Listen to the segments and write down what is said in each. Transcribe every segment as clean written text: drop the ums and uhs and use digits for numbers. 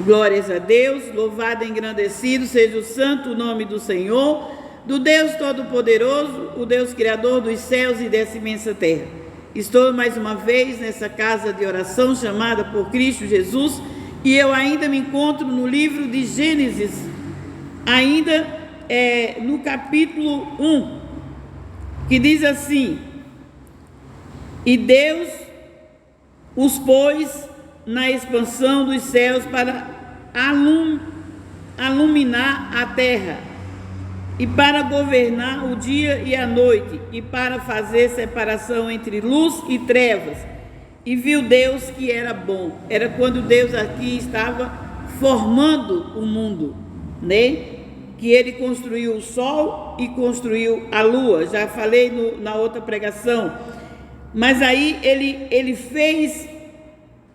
Glórias a Deus, louvado e engrandecido seja o santo nome do Senhor, do Deus Todo-Poderoso, o Deus Criador dos céus e dessa imensa terra. Estou mais uma vez nessa casa de oração chamada por Cristo Jesus e eu ainda me encontro no livro de Gênesis, ainda no capítulo 1, que diz assim: E Deus os pôs na expansão dos céus para aluminar a terra, e para governar o dia e a noite, e para fazer separação entre luz e trevas. E viu Deus que era bom. Era quando Deus aqui estava formando o mundo, né? Que ele construiu o sol e construiu a lua. Já falei na outra pregação. Mas aí ele fez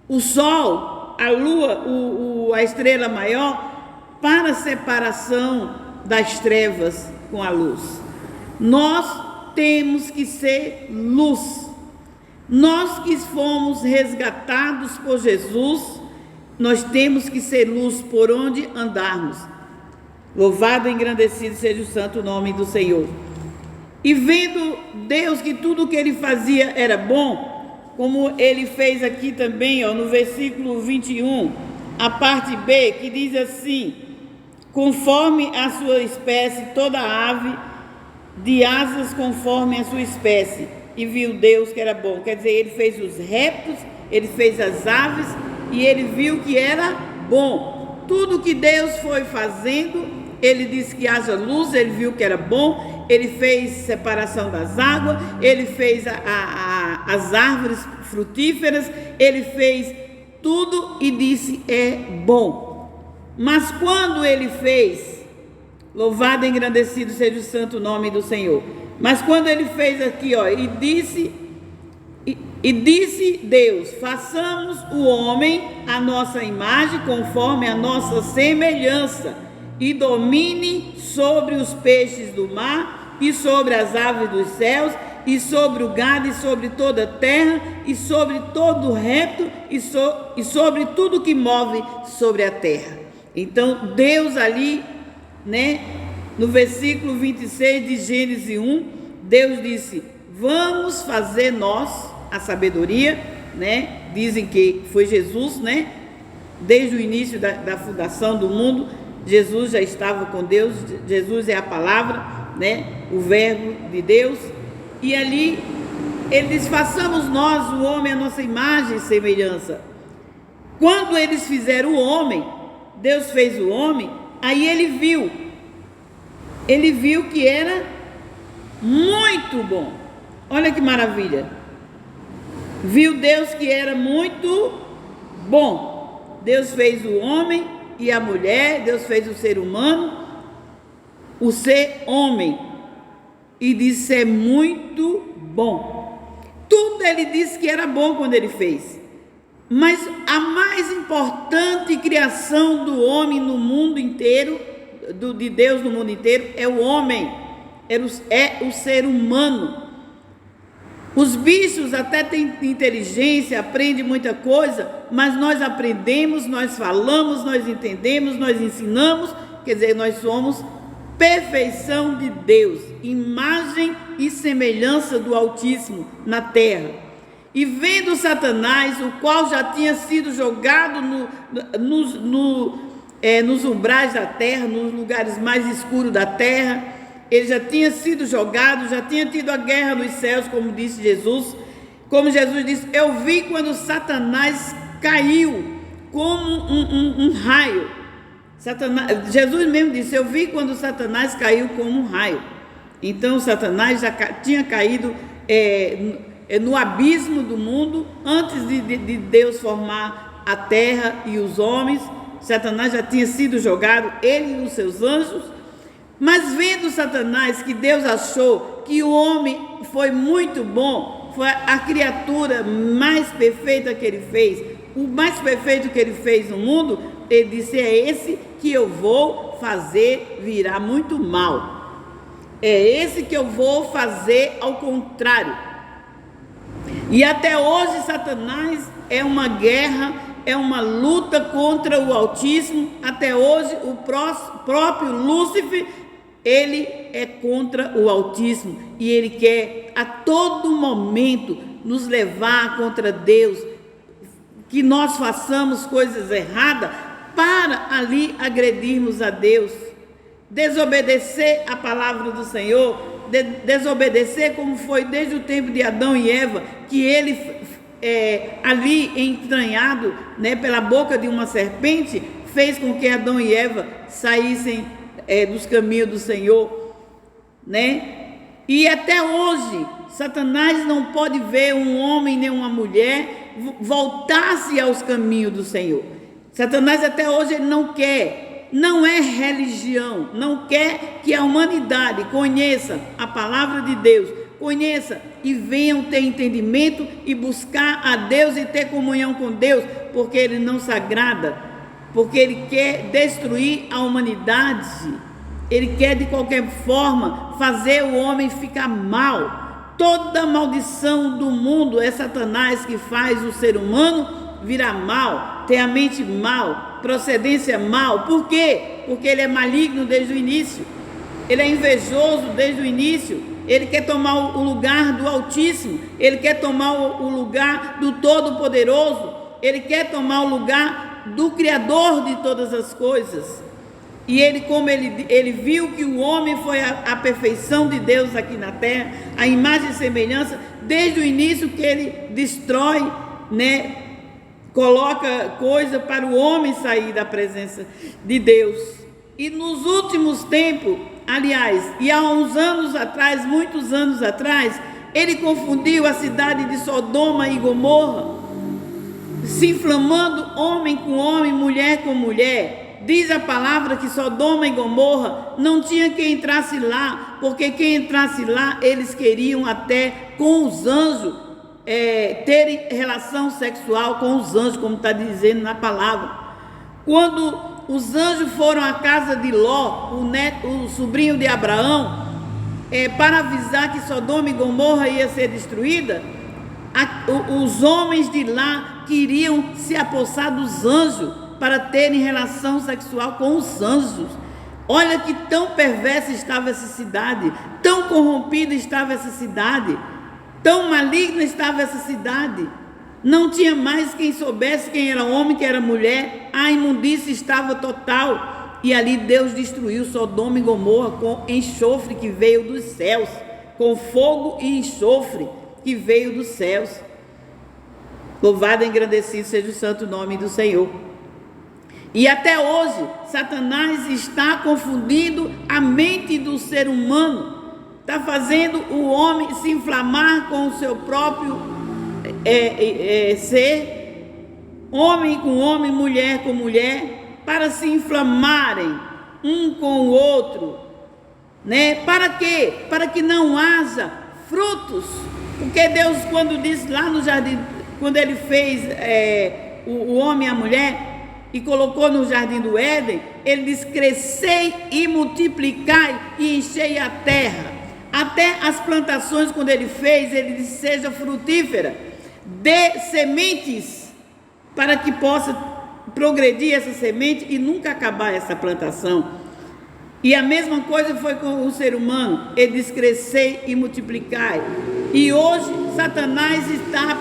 o sol, a lua, a estrela maior, para a separação das trevas com a luz. Nós temos que ser luz. Nós que fomos resgatados por Jesus, nós temos que ser luz por onde andarmos. Louvado e engrandecido seja o santo nome do Senhor. E vendo Deus que tudo o que ele fazia era bom, como ele fez aqui também, no versículo 21, a parte B, que diz assim: conforme a sua espécie, toda ave de asas conforme a sua espécie. E viu Deus que era bom. Quer dizer, ele fez os répteis, ele fez as aves e ele viu que era bom. Tudo que Deus foi fazendo, ele disse que haja luz, ele viu que era bom. Ele fez separação das águas, ele fez as árvores frutíferas, ele fez tudo e disse: é bom. Mas quando ele fez, louvado e engrandecido seja o santo nome do Senhor. Mas quando ele fez aqui, e disse Deus: façamos o homem à nossa imagem, conforme a nossa semelhança, e domine sobre os peixes do mar, e sobre as aves dos céus, e sobre o gado, e sobre toda a terra, e sobre todo o réptil, e sobre tudo que move sobre a terra. Então Deus ali, né, no versículo 26 de Gênesis 1, Deus disse: vamos fazer nós a sabedoria, né? Dizem que foi Jesus, né? Desde o início da fundação do mundo, Jesus já estava com Deus. Jesus é a palavra, né? O verbo de Deus. E ali ele diz: façamos nós o homem à nossa imagem e semelhança. Quando eles fizeram o homem, Deus fez o homem, aí ele viu que era muito bom. Olha que maravilha. Viu Deus que era muito bom. Deus fez o homem e a mulher, Deus fez o ser humano, o ser homem, e disse: é muito bom. Tudo ele disse que era bom quando ele fez. Mas a mais importante criação do homem no mundo inteiro, de Deus no mundo inteiro, é o homem, é o ser humano. Os bichos até têm inteligência, aprendem muita coisa, mas nós aprendemos, nós falamos, nós entendemos, nós ensinamos. Quer dizer, nós somos perfeição de Deus, imagem e semelhança do Altíssimo na terra. E vendo Satanás, o qual já tinha sido jogado nos umbrais da terra, nos lugares mais escuros da terra, ele já tinha sido jogado, já tinha tido a guerra nos céus, como disse Jesus. Como Jesus disse: eu vi quando Satanás caiu como um raio. Jesus mesmo disse: eu vi quando Satanás caiu como um raio. Então Satanás já tinha caído no abismo do mundo, antes de Deus formar a terra e os homens. Satanás já tinha sido jogado, ele e os seus anjos. Mas vendo Satanás que Deus achou que o homem foi muito bom, foi a criatura mais perfeita que ele fez, o mais perfeito que ele fez no mundo, ele disse: é esse que eu vou fazer virar muito mal. É esse que eu vou fazer ao contrário. E até hoje Satanás é uma guerra é uma luta contra o autismo. Até hoje, o próprio Lúcifer, ele é contra o autismo e ele quer a todo momento nos levar contra Deus, que nós façamos coisas erradas para ali agredirmos a Deus, desobedecer a palavra do Senhor, desobedecer como foi desde o tempo de Adão e Eva, que ele ali entranhado, né, pela boca de uma serpente, fez com que Adão e Eva saíssem dos caminhos do Senhor, né? E até hoje Satanás não pode ver um homem nem uma mulher voltar-se aos caminhos do Senhor. Satanás até hoje ele não quer, não é religião, não quer que a humanidade conheça a palavra de Deus, conheça e venham ter entendimento e buscar a Deus e ter comunhão com Deus, porque ele não se agrada, porque ele quer destruir a humanidade, ele quer de qualquer forma fazer o homem ficar mal. Toda maldição do mundo é Satanás que faz o ser humano virar mal, ter a mente mal, procedência mal. Por quê? Porque ele é maligno desde o início, ele é invejoso desde o início, ele quer tomar o lugar do Altíssimo, ele quer tomar o lugar do Todo-Poderoso, ele quer tomar o lugar do Criador de todas as coisas. E ele, como ele viu que o homem foi a perfeição de Deus aqui na terra, a imagem e semelhança, desde o início que ele destrói, né, coloca coisa para o homem sair da presença de Deus. E nos últimos tempos, aliás, e há uns anos atrás, muitos anos atrás, ele confundiu a cidade de Sodoma e Gomorra, se inflamando homem com homem, mulher com mulher. Diz a palavra que Sodoma e Gomorra não tinha quem entrasse lá, porque quem entrasse lá, eles queriam até com os anjos, terem relação sexual com os anjos, como está dizendo na palavra. Quando os anjos foram à casa de Ló, o sobrinho de Abraão, para avisar que Sodoma e Gomorra ia ser destruída, os homens de lá queriam se apossar dos anjos, para terem relação sexual com os anjos. Olha que tão perversa estava essa cidade, tão corrompida estava essa cidade, tão maligna estava essa cidade. Não tinha mais quem soubesse quem era homem, quem era mulher. A imundícia estava total. E ali Deus destruiu Sodoma e Gomorra com enxofre que veio dos céus, com fogo e enxofre que veio dos céus. Louvado e engrandecido seja o santo nome do Senhor. E até hoje, Satanás está confundindo a mente do ser humano, está fazendo o homem se inflamar com o seu próprio ser, homem com homem, mulher com mulher, para se inflamarem um com o outro, né? Para quê? Para que não haja frutos, porque Deus, quando disse lá no jardim, quando ele fez o homem e a mulher, e colocou no jardim do Éden, ele diz: crescei e multiplicai e enchei a terra. Até as plantações, quando ele fez, ele disse: seja frutífera, dê sementes, para que possa progredir essa semente e nunca acabar essa plantação. E a mesma coisa foi com o ser humano, ele diz: crescei e multiplicai. E hoje Satanás está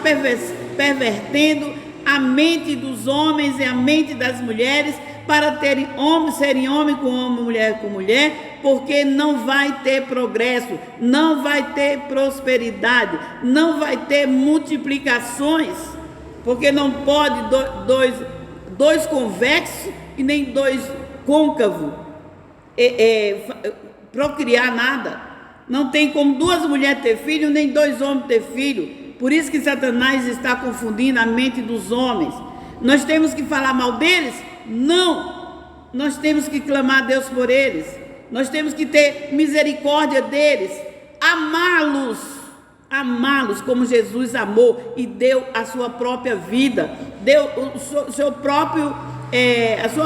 pervertendo a mente dos homens e a mente das mulheres, para serem homem com homem, mulher com mulher, porque não vai ter progresso, não vai ter prosperidade, não vai ter multiplicações, porque não pode dois convexos e nem dois côncavos procriar nada. Não tem como duas mulheres ter filho, nem dois homens ter filho. Por isso que Satanás está confundindo a mente dos homens. Nós temos que falar mal deles? Não. Nós temos que clamar a Deus por eles. Nós temos que ter misericórdia deles. Amá-los como Jesus amou e deu a sua própria vida. Deu a sua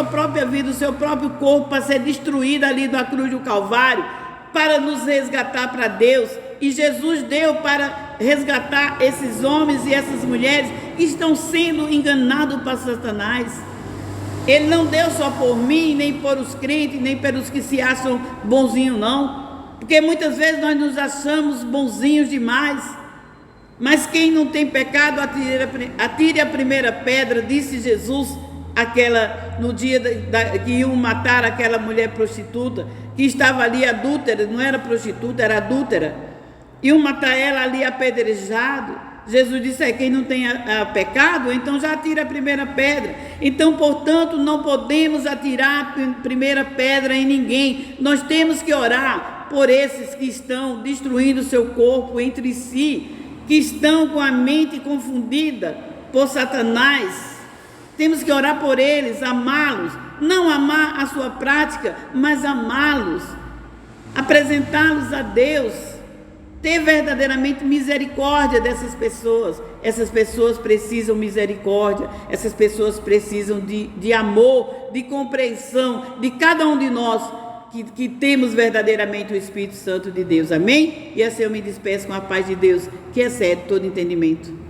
própria vida, o seu próprio corpo para ser destruído ali na cruz do Calvário, para nos resgatar para Deus. E Jesus deu para resgatar esses homens e essas mulheres estão sendo enganados por Satanás. Ele não deu só por mim, nem por os crentes, nem pelos que se acham bonzinhos, não. Porque muitas vezes nós nos achamos bonzinhos demais. Mas quem não tem pecado, atire a primeira pedra, disse Jesus, no dia que iam matar aquela mulher prostituta, que estava ali adúltera, não era prostituta, era adúltera. Iam matar ela ali apedrejado. Jesus disse, quem não tem pecado, então já atira a primeira pedra. Então, portanto, não podemos atirar a primeira pedra em ninguém. Nós temos que orar por esses que estão destruindo o seu corpo entre si, que estão com a mente confundida por Satanás. Temos que orar por eles, amá-los, não amar a sua prática, mas amá-los, apresentá-los a Deus, ter verdadeiramente misericórdia dessas pessoas. Essas pessoas precisam de misericórdia, essas pessoas precisam de amor, de compreensão de cada um de nós que temos verdadeiramente o Espírito Santo de Deus. Amém? E assim eu me despeço com a paz de Deus, que excede todo entendimento.